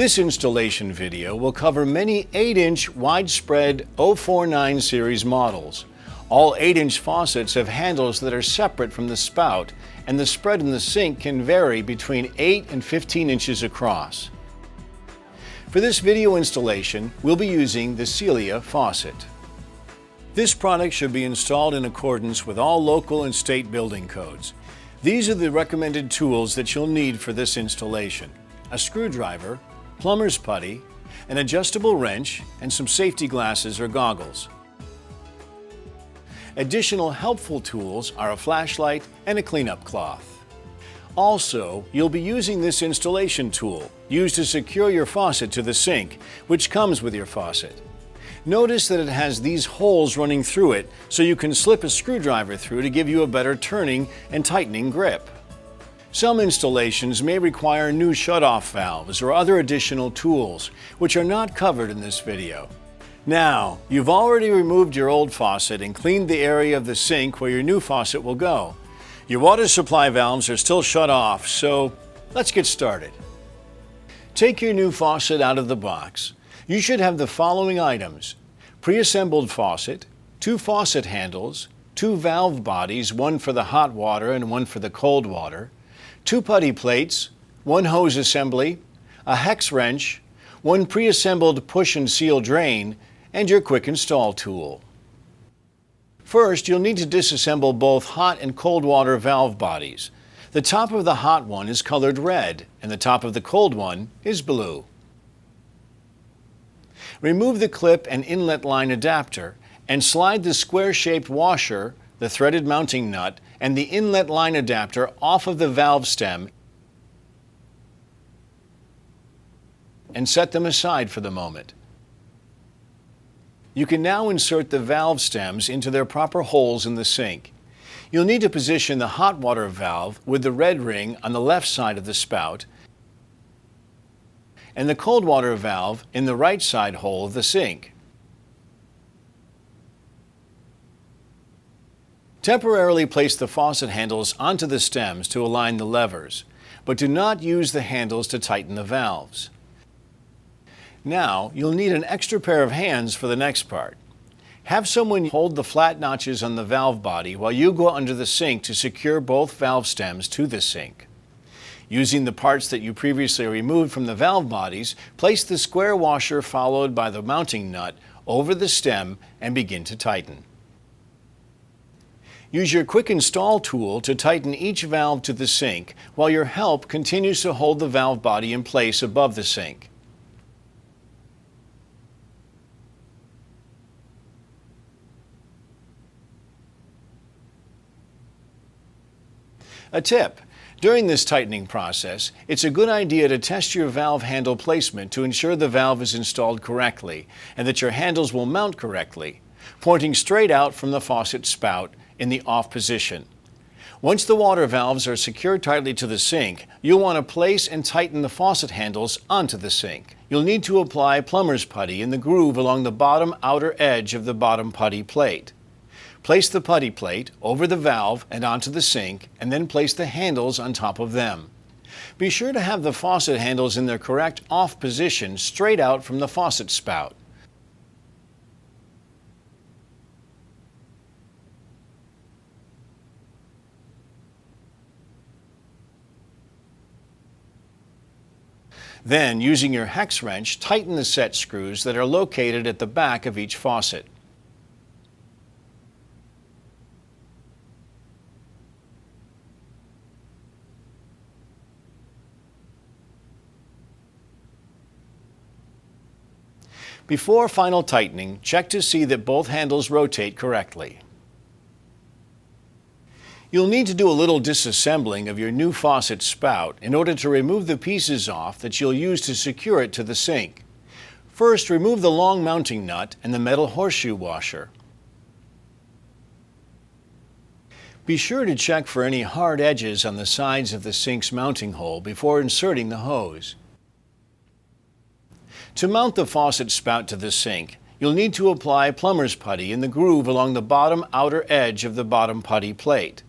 This installation video will cover many 8-inch widespread 049 series models. All 8-inch faucets have handles that are separate from the spout, and the spread in the sink can vary between 8 and 15 inches across. For this video installation, we'll be using the Selia faucet. This product should be installed in accordance with all local and state building codes. These are the recommended tools that you'll need for this installation: a screwdriver, plumber's putty, an adjustable wrench, and some safety glasses or goggles. Additional helpful tools are a flashlight and a cleanup cloth. Also, you'll be using this installation tool, used to secure your faucet to the sink, which comes with your faucet. Notice that it has these holes running through it, so you can slip a screwdriver through to give you a better turning and tightening grip. Some installations may require new shutoff valves or other additional tools, which are not covered in this video. Now, you've already removed your old faucet and cleaned the area of the sink where your new faucet will go. Your water supply valves are still shut off, so let's get started. Take your new faucet out of the box. You should have the following items: pre-assembled faucet, 2 faucet handles, 2 valve bodies, one for the hot water and one for the cold water, 2 putty plates, 1 hose assembly, a hex wrench, 1 pre-assembled push and seal drain, and your quick install tool. First, you'll need to disassemble both hot and cold water valve bodies. The top of the hot one is colored red, and the top of the cold one is blue. Remove the clip and inlet line adapter and slide the square-shaped washer, the threaded mounting nut, and the inlet line adapter off of the valve stem and set them aside for the moment. You can now insert the valve stems into their proper holes in the sink. You'll need to position the hot water valve with the red ring on the left side of the spout and the cold water valve in the right side hole of the sink. Temporarily place the faucet handles onto the stems to align the levers, but do not use the handles to tighten the valves. Now, you'll need an extra pair of hands for the next part. Have someone hold the flat notches on the valve body while you go under the sink to secure both valve stems to the sink. Using the parts that you previously removed from the valve bodies, place the square washer followed by the mounting nut over the stem and begin to tighten. Use your quick install tool to tighten each valve to the sink while your help continues to hold the valve body in place above the sink. A tip: during this tightening process, it's a good idea to test your valve handle placement to ensure the valve is installed correctly and that your handles will mount correctly, pointing straight out from the faucet spout in the off position. Once the water valves are secured tightly to the sink, you'll want to place and tighten the faucet handles onto the sink. You'll need to apply plumber's putty in the groove along the bottom outer edge of the bottom putty plate. Place the putty plate over the valve and onto the sink, and then place the handles on top of them. Be sure to have the faucet handles in their correct off position straight out from the faucet spout. Then, using your hex wrench, tighten the set screws that are located at the back of each faucet. Before final tightening, check to see that both handles rotate correctly. You'll need to do a little disassembling of your new faucet spout in order to remove the pieces off that you'll use to secure it to the sink. First, remove the long mounting nut and the metal horseshoe washer. Be sure to check for any hard edges on the sides of the sink's mounting hole before inserting the hose. To mount the faucet spout to the sink, you'll need to apply plumber's putty in the groove along the bottom outer edge of the bottom putty plate,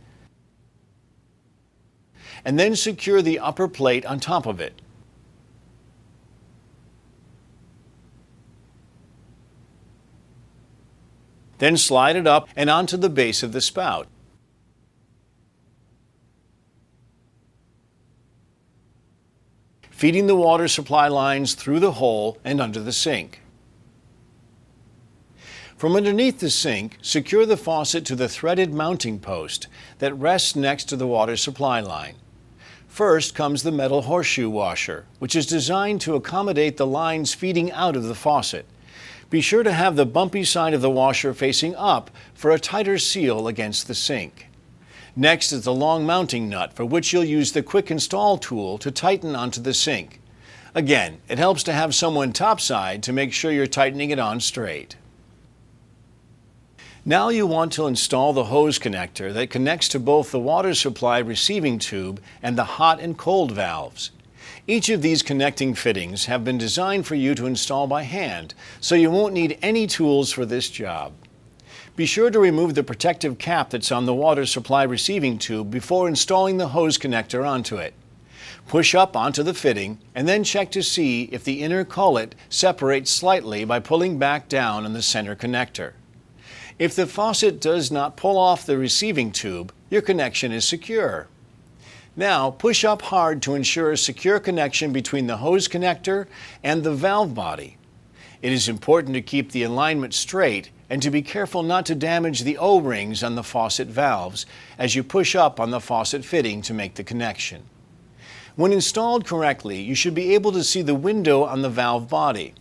and then secure the upper plate on top of it. Then slide it up and onto the base of the spout. Feeding the water supply lines through the hole and under the sink. From underneath the sink, secure the faucet to the threaded mounting post that rests next to the water supply line. First comes the metal horseshoe washer, which is designed to accommodate the lines feeding out of the faucet. Be sure to have the bumpy side of the washer facing up for a tighter seal against the sink. Next is the long mounting nut, for which you'll use the quick install tool to tighten onto the sink. Again, it helps to have someone topside to make sure you're tightening it on straight. Now you want to install the hose connector that connects to both the water supply receiving tube and the hot and cold valves. Each of these connecting fittings have been designed for you to install by hand, so you won't need any tools for this job. Be sure to remove the protective cap that's on the water supply receiving tube before installing the hose connector onto it. Push up onto the fitting and then check to see if the inner collet separates slightly by pulling back down on the center connector. If the faucet does not pull off the receiving tube, your connection is secure. Now, push up hard to ensure a secure connection between the hose connector and the valve body. It is important to keep the alignment straight and to be careful not to damage the O-rings on the faucet valves as you push up on the faucet fitting to make the connection. When installed correctly, you should be able to see the window on the valve body.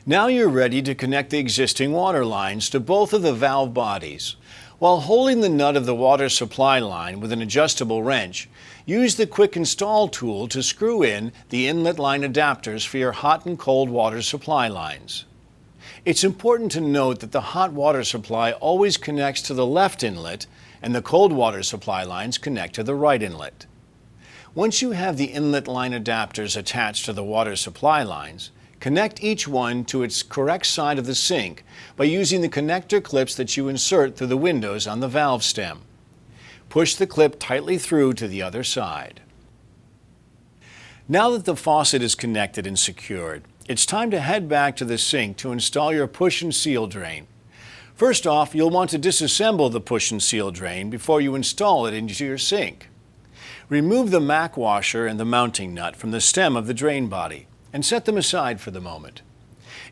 Now you're ready to connect the existing water lines to both of the valve bodies. While holding the nut of the water supply line with an adjustable wrench, use the quick install tool to screw in the inlet line adapters for your hot and cold water supply lines. It's important to note that the hot water supply always connects to the left inlet and the cold water supply lines connect to the right inlet. Once you have the inlet line adapters attached to the water supply lines, connect each one to its correct side of the sink by using the connector clips that you insert through the windows on the valve stem. Push the clip tightly through to the other side. Now that the faucet is connected and secured, it's time to head back to the sink to install your push and seal drain. First off, you'll want to disassemble the push and seal drain before you install it into your sink. Remove the MAC washer and the mounting nut from the stem of the drain body and set them aside for the moment.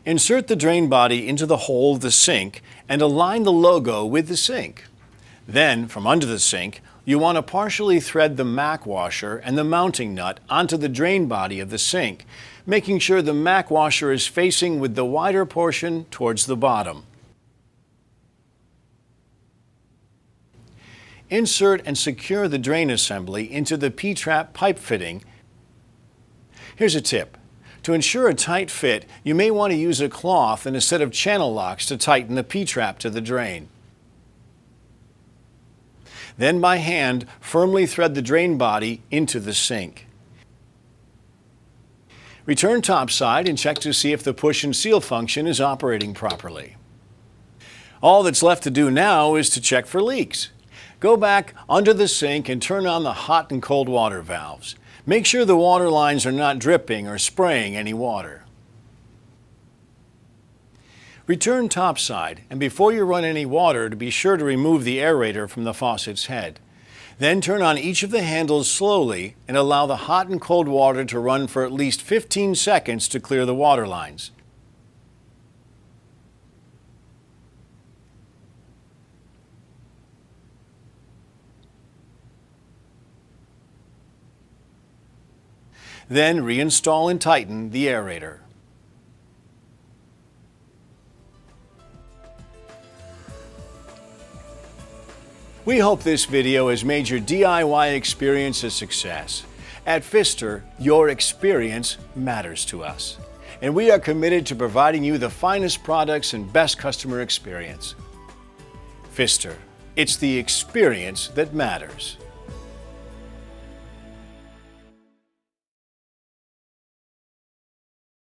Insert the drain body into the hole of the sink and align the logo with the sink. Then, from under the sink, you want to partially thread the MAC washer and the mounting nut onto the drain body of the sink, making sure the MAC washer is facing with the wider portion towards the bottom. Insert and secure the drain assembly into the P-trap pipe fitting. Here's a tip. To ensure a tight fit, you may want to use a cloth and a set of channel locks to tighten the P-trap to the drain. Then by hand, firmly thread the drain body into the sink. Return topside and check to see if the push and seal function is operating properly. All that's left to do now is to check for leaks. Go back under the sink and turn on the hot and cold water valves. Make sure the water lines are not dripping or spraying any water. Return topside, and before you run any water, to be sure to remove the aerator from the faucet's head. Then turn on each of the handles slowly and allow the hot and cold water to run for at least 15 seconds to clear the water lines. Then reinstall and tighten the aerator. We hope this video has made your DIY experience a success. At Pfister, your experience matters to us, and we are committed to providing you the finest products and best customer experience. Pfister, it's the experience that matters.